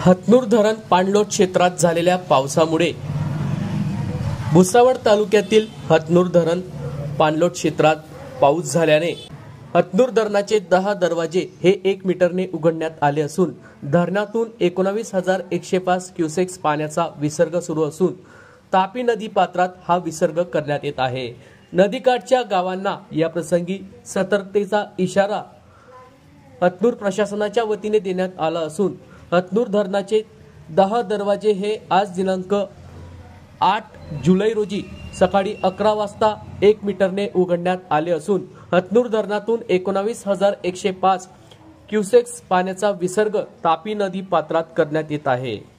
हतनूर धरण पाणलोट क्षेत्रात झालेल्या पावसामुळे भुसावळ तालुक्यातील हतनूर धरण पाणलोट क्षेत्रात पाऊस झाल्याने हतनूर धरणाचे 10 दरवाजे हे 1 मीटरने उघडण्यात आले असून धरणातून 19,105 क्युसेक्स पाण्याचा विसर्ग सुरू असून तापी नदी पात्रात हा विसर्ग करण्यात येत आहे। नदीकाठच्या गावांना या प्रसंगी सतर्कतेचा इशारा हतनूर प्रशासनाच्या वतीने देण्यात आला असून हतनूर धरणाचे 10 दरवाजे हे आज दिनांक 8 जुलै रोजी सकाळी 11 वाजता 1 मीटरने उघडण्यात आले असून हतनूर धरणातून 19,105 क्युसेक्स पाण्याचा विसर्ग तापी नदी पात्रात करण्यात येत आहे।